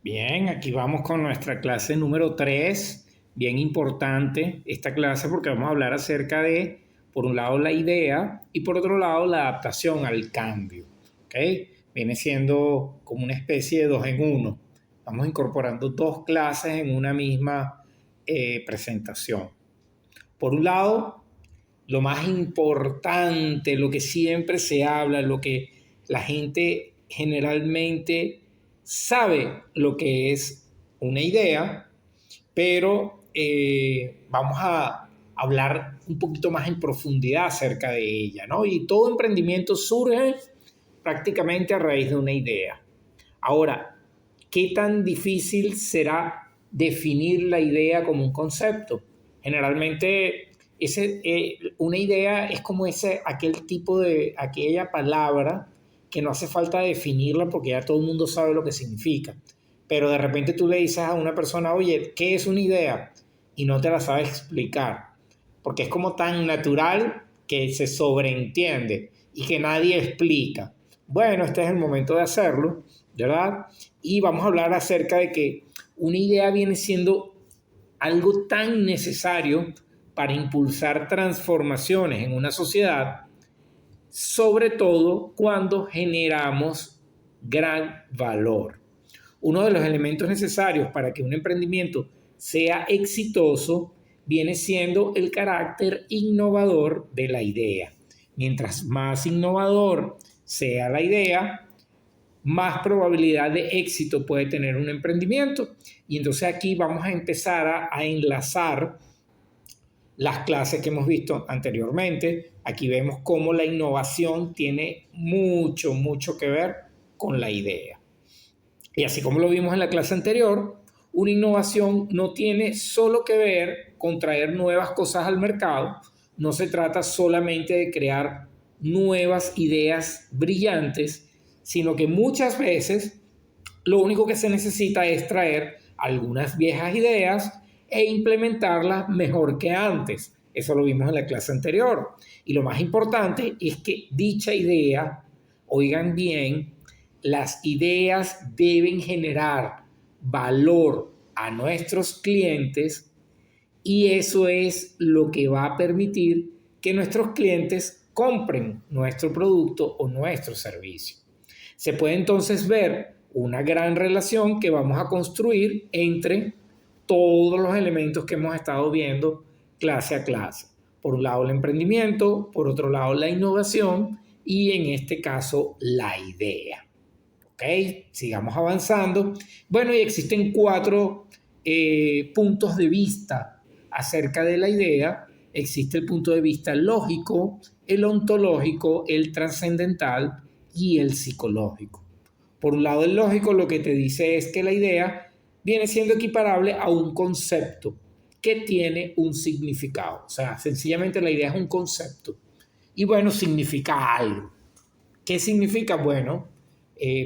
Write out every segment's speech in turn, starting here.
Bien, aquí vamos con nuestra clase número 3, bien importante esta clase porque vamos a hablar acerca de, por un lado, la idea y por otro lado, la adaptación al cambio. ¿Ok? Viene siendo como una especie de dos en uno. Vamos incorporando dos clases en una misma presentación. Por un lado, lo más importante, lo que siempre se habla, lo que la gente generalmente sabe lo que es una idea, pero vamos a hablar un poquito más en profundidad acerca de ella, ¿no? Y todo emprendimiento surge prácticamente a raíz de una idea. Ahora, ¿qué tan difícil será definir la idea como un concepto? Generalmente, una idea es como aquella palabra que no hace falta definirla porque ya todo el mundo sabe lo que significa. Pero de repente tú le dices a una persona, oye, ¿qué es una idea? Y no te la sabe explicar. Porque es como tan natural que se sobreentiende y que nadie explica. Bueno, este es el momento de hacerlo, ¿verdad? Y vamos a hablar acerca de que una idea viene siendo algo tan necesario para impulsar transformaciones en una sociedad, sobre todo cuando generamos gran valor. Uno de los elementos necesarios para que un emprendimiento sea exitoso viene siendo el carácter innovador de la idea. Mientras más innovador sea la idea, más probabilidad de éxito puede tener un emprendimiento. Y entonces aquí vamos a empezar a enlazar las clases que hemos visto anteriormente. Aquí vemos cómo la innovación tiene mucho que ver con la idea. Y así como lo vimos en la clase anterior, una innovación no tiene solo que ver con traer nuevas cosas al mercado. No se trata solamente de crear nuevas ideas brillantes, sino que muchas veces lo único que se necesita es traer algunas viejas ideas e implementarlas mejor que antes. Eso lo vimos en la clase anterior. Y lo más importante es que dicha idea, oigan bien, las ideas deben generar valor a nuestros clientes y eso es lo que va a permitir que nuestros clientes compren nuestro producto o nuestro servicio. Se puede entonces ver una gran relación que vamos a construir entre todos los elementos que hemos estado viendo clase a clase. Por un lado el emprendimiento, por otro lado la innovación y en este caso la idea. ¿Ok? Sigamos avanzando. Bueno, y existen 4 puntos de vista acerca de la idea. Existe el punto de vista lógico, el ontológico, el trascendental y el psicológico. Por un lado, el lógico lo que te dice es que la idea viene siendo equiparable a un concepto que tiene un significado. O sea, sencillamente la idea es un concepto. Y bueno, significa algo. ¿Qué significa? Bueno,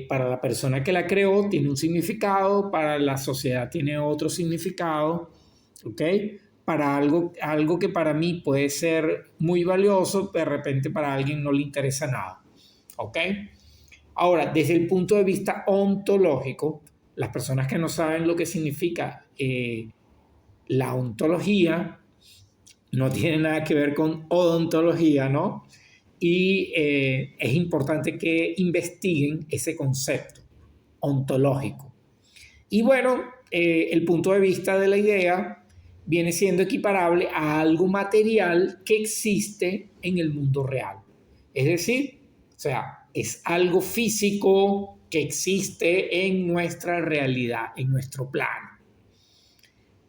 para la persona que la creó tiene un significado, para la sociedad tiene otro significado, ¿ok? Para algo que para mí puede ser muy valioso, de repente para alguien no le interesa nada, ¿ok? Ahora, desde el punto de vista ontológico, las personas que no saben lo que significa la ontología, no tiene nada que ver con odontología, ¿no? Y es importante que investiguen ese concepto ontológico. Y bueno, el punto de vista de la idea viene siendo equiparable a algo material que existe en el mundo real. Es decir, o sea, es algo físico que existe en nuestra realidad, en nuestro plano.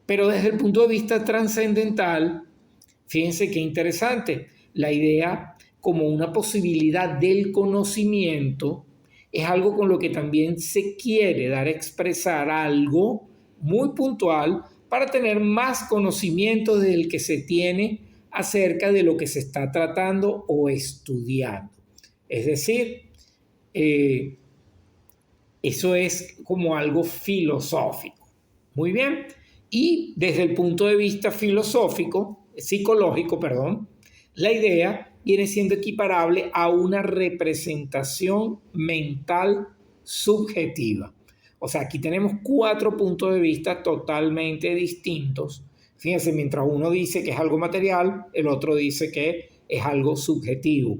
Pero desde el punto de vista trascendental, fíjense qué interesante, la idea como una posibilidad del conocimiento es algo con lo que también se quiere dar a expresar algo muy puntual para tener más conocimiento del que se tiene acerca de lo que se está tratando o estudiando. Es decir, eso es como algo filosófico. Muy bien. Y desde el punto de vista psicológico, perdón, la idea viene siendo equiparable a una representación mental subjetiva. O sea, aquí tenemos 4 puntos de vista totalmente distintos. Fíjense, mientras uno dice que es algo material, el otro dice que es algo subjetivo,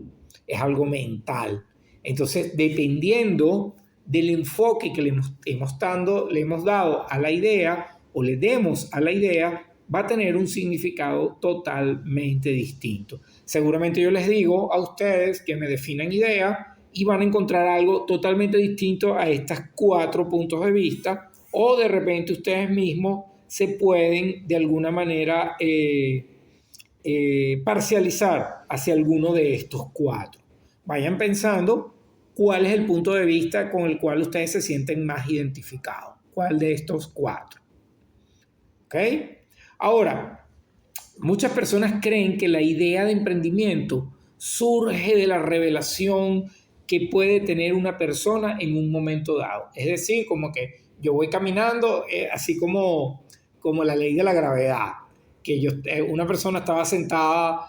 es algo mental. Entonces, dependiendo del enfoque que le hemos dado a la idea o le demos a la idea, va a tener un significado totalmente distinto. Seguramente yo les digo a ustedes que me definan idea y van a encontrar algo totalmente distinto a estos 4 puntos de vista, o de repente ustedes mismos se pueden de alguna manera parcializar hacia alguno de estos 4. Vayan pensando cuál es el punto de vista con el cual ustedes se sienten más identificados. ¿Cuál de estos 4? ¿Ok? Ahora, muchas personas creen que la idea de emprendimiento surge de la revelación que puede tener una persona en un momento dado. Es decir, como que yo voy caminando, así como la ley de la gravedad, que una persona estaba sentada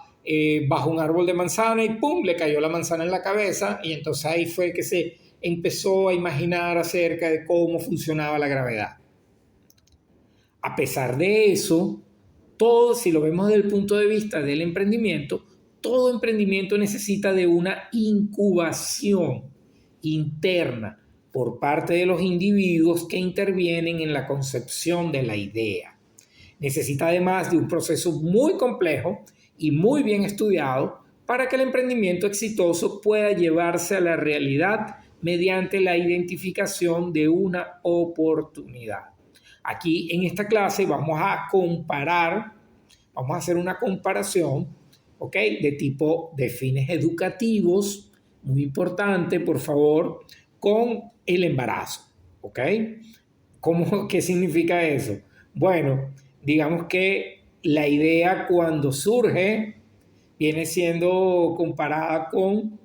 bajo un árbol de manzana y ¡pum!, le cayó la manzana en la cabeza, y entonces ahí fue que se empezó a imaginar acerca de cómo funcionaba la gravedad. A pesar de eso, todo, si lo vemos desde el punto de vista del emprendimiento, todo emprendimiento necesita de una incubación interna por parte de los individuos que intervienen en la concepción de la idea. Necesita además de un proceso muy complejo y muy bien estudiado para que el emprendimiento exitoso pueda llevarse a la realidad mediante la identificación de una oportunidad. Aquí en esta clase vamos a hacer una comparación, ¿ok?, de tipo de fines educativos, muy importante, por favor, con el embarazo, ¿ok? ¿Qué significa eso? Bueno, digamos que la idea cuando surge viene siendo comparada con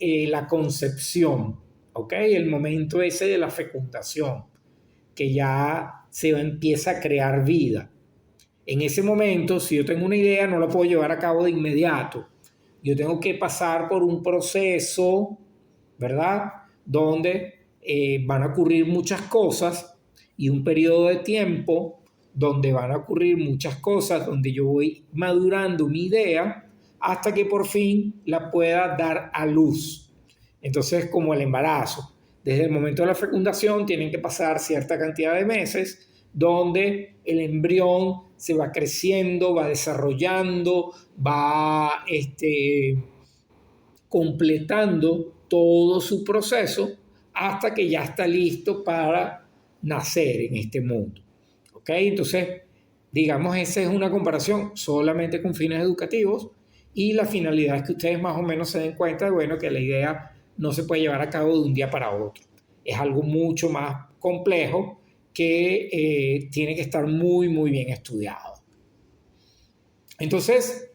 la concepción, ¿ok? El momento ese de la fecundación, que ya se empieza a crear vida. En ese momento, si yo tengo una idea, no la puedo llevar a cabo de inmediato. Yo tengo que pasar por un proceso, ¿verdad?, donde van a ocurrir muchas cosas, y un periodo de tiempo donde van a ocurrir muchas cosas, donde yo voy madurando mi idea hasta que por fin la pueda dar a luz. Entonces, como el embarazo, desde el momento de la fecundación tienen que pasar cierta cantidad de meses donde el embrión se va creciendo, va desarrollando, va completando todo su proceso hasta que ya está listo para nacer en este mundo. ¿Ok? Entonces, digamos, esa es una comparación solamente con fines educativos, y la finalidad es que ustedes más o menos se den cuenta de, bueno, que la idea no se puede llevar a cabo de un día para otro. Es algo mucho más complejo que tiene que estar muy, muy bien estudiado. Entonces,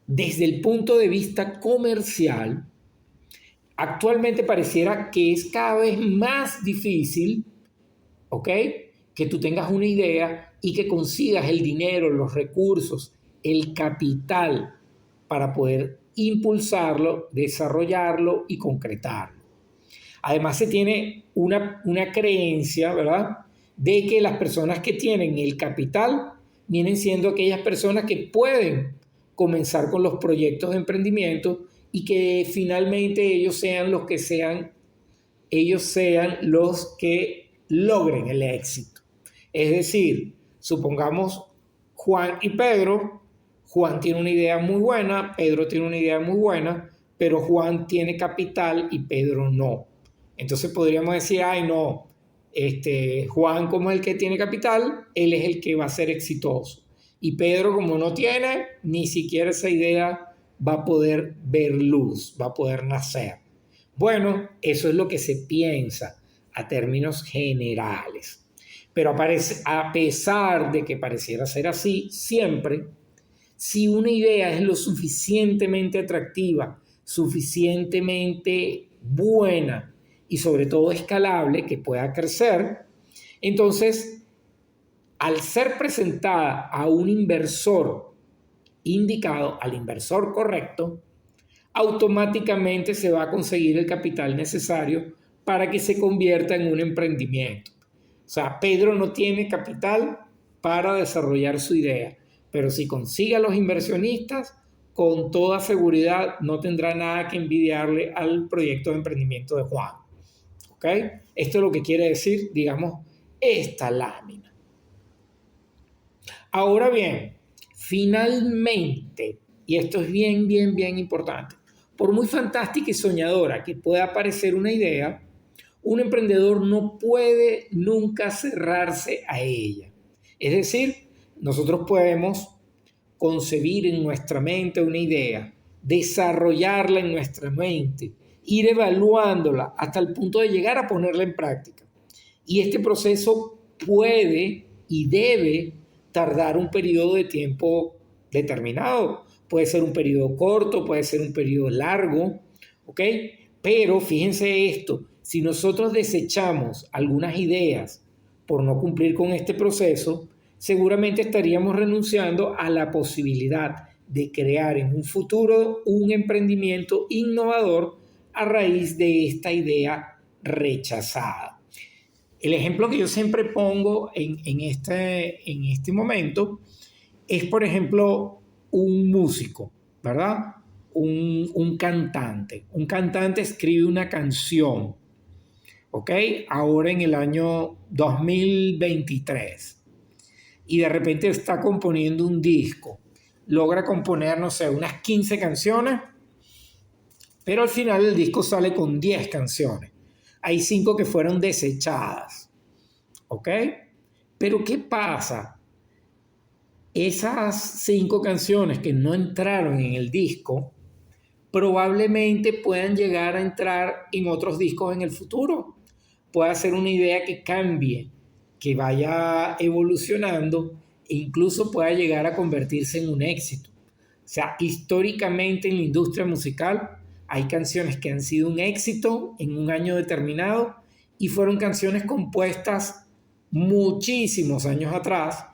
desde el punto de vista comercial, actualmente pareciera que es cada vez más difícil, ¿ok?, que tú tengas una idea y que consigas el dinero, los recursos, el capital para poder impulsarlo, desarrollarlo y concretarlo. Además, se tiene una creencia, ¿verdad?, de que las personas que tienen el capital vienen siendo aquellas personas que pueden comenzar con los proyectos de emprendimiento, y que finalmente ellos sean los que logren el éxito. Es decir, supongamos Juan y Pedro. Juan tiene una idea muy buena, Pedro tiene una idea muy buena, pero Juan tiene capital y Pedro no. Entonces podríamos decir, ay no, Juan, como es el que tiene capital, él es el que va a ser exitoso. Y Pedro, como no tiene ni siquiera esa idea, va a poder ver luz, va a poder nacer. Bueno, eso es lo que se piensa a términos generales. Pero a pesar de que pareciera ser así, siempre, si una idea es lo suficientemente atractiva, suficientemente buena y sobre todo escalable, que pueda crecer, entonces, al ser presentada a un inversor indicado, al inversor correcto, automáticamente se va a conseguir el capital necesario para que se convierta en un emprendimiento. O sea, Pedro no tiene capital para desarrollar su idea, pero si consigue a los inversionistas, con toda seguridad no tendrá nada que envidiarle al proyecto de emprendimiento de Juan. ¿Ok? Esto es lo que quiere decir, digamos, esta lámina. Ahora bien, finalmente, y esto es bien, bien, bien importante, por muy fantástica y soñadora que pueda parecer una idea, un emprendedor no puede nunca cerrarse a ella. Es decir, nosotros podemos concebir en nuestra mente una idea, desarrollarla en nuestra mente, ir evaluándola hasta el punto de llegar a ponerla en práctica. Y este proceso puede y debe tardar un periodo de tiempo determinado. Puede ser un periodo corto, puede ser un periodo largo, ¿ok? Pero fíjense esto, si nosotros desechamos algunas ideas por no cumplir con este proceso, seguramente estaríamos renunciando a la posibilidad de crear en un futuro un emprendimiento innovador a raíz de esta idea rechazada. El ejemplo que yo siempre pongo en este momento es, por ejemplo, un músico, ¿verdad? Un cantante. Un cantante escribe una canción, ¿ok? Ahora en el año 2023. Y de repente está componiendo un disco. Logra componer, no sé, unas 15 canciones, pero al final el disco sale con 10 canciones. Hay 5 que fueron desechadas, ¿ok? Pero ¿qué pasa? Esas 5 canciones que no entraron en el disco probablemente puedan llegar a entrar en otros discos en el futuro. Puede ser una idea que cambie, que vaya evolucionando e incluso pueda llegar a convertirse en un éxito. O sea, históricamente en la industria musical hay canciones que han sido un éxito en un año determinado y fueron canciones compuestas muchísimos años atrás,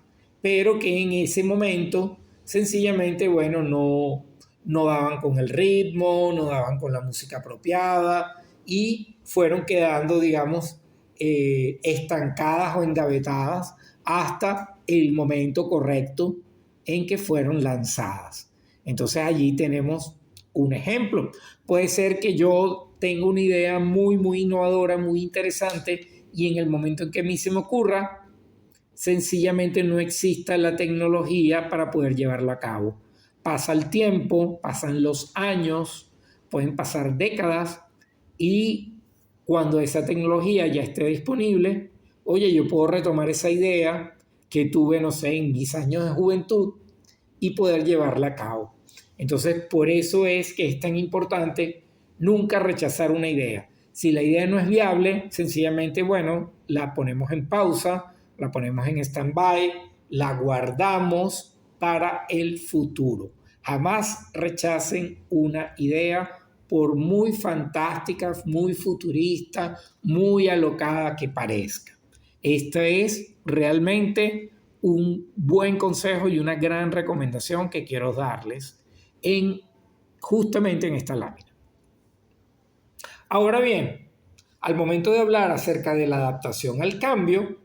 pero que en ese momento sencillamente, bueno, no daban con el ritmo, no daban con la música apropiada y fueron quedando, digamos, estancadas o engavetadas hasta el momento correcto en que fueron lanzadas. Entonces allí tenemos un ejemplo. Puede ser que yo tenga una idea muy, muy innovadora, muy interesante y en el momento en que a mí se me ocurra, sencillamente no exista la tecnología para poder llevarla a cabo. Pasa el tiempo, pasan los años, pueden pasar décadas y cuando esa tecnología ya esté disponible, oye, yo puedo retomar esa idea que tuve, no sé, en mis años de juventud y poder llevarla a cabo. Entonces, por eso es que es tan importante nunca rechazar una idea. Si la idea no es viable, sencillamente, bueno, la ponemos en pausa, la ponemos en stand-by, la guardamos para el futuro. Jamás rechacen una idea por muy fantástica, muy futurista, muy alocada que parezca. Este es realmente un buen consejo y una gran recomendación que quiero darles justamente en esta lámina. Ahora bien, al momento de hablar acerca de la adaptación al cambio,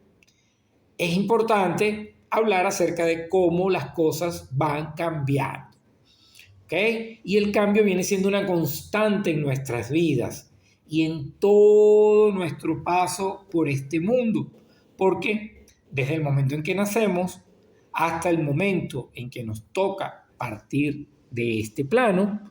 es importante hablar acerca de cómo las cosas van cambiando. ¿Ok? Y el cambio viene siendo una constante en nuestras vidas y en todo nuestro paso por este mundo, porque desde el momento en que nacemos hasta el momento en que nos toca partir de este plano,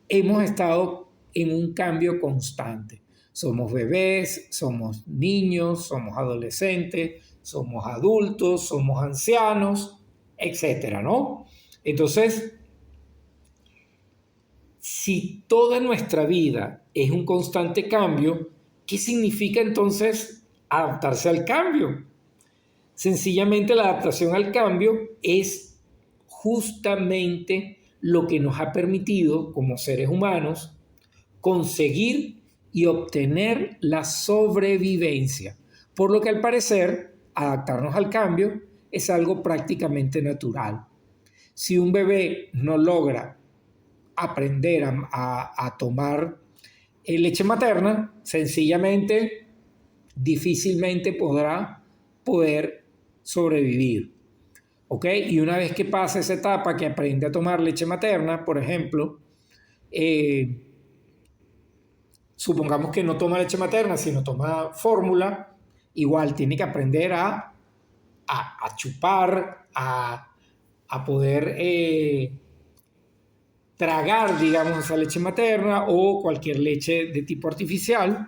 hemos estado en un cambio constante. Somos bebés, somos niños, somos adolescentes, somos adultos, somos ancianos, etcétera, ¿no? Entonces, si toda nuestra vida es un constante cambio, ¿qué significa entonces adaptarse al cambio? Sencillamente la adaptación al cambio es justamente lo que nos ha permitido como seres humanos conseguir y obtener la sobrevivencia. Por lo que al parecer, adaptarnos al cambio es algo prácticamente natural. Si un bebé no logra aprender a tomar leche materna, sencillamente, difícilmente podrá poder sobrevivir. ¿Ok? Y una vez que pasa esa etapa, que aprende a tomar leche materna, por ejemplo, supongamos que no toma leche materna, sino toma fórmula, igual tiene que aprender a chupar, a poder tragar, digamos, esa leche materna o cualquier leche de tipo artificial,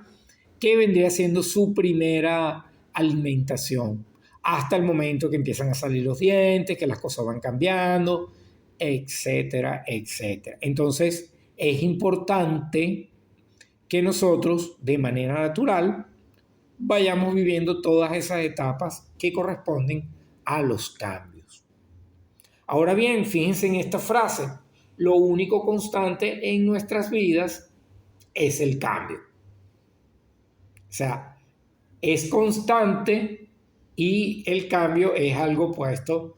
que vendría siendo su primera alimentación, hasta el momento que empiezan a salir los dientes, que las cosas van cambiando, etcétera, etcétera. Entonces, es importante que nosotros, de manera natural, vayamos viviendo todas esas etapas que corresponden a los cambios. Ahora bien, fíjense en esta frase: lo único constante en nuestras vidas es el cambio. O sea, es constante y el cambio es algo puesto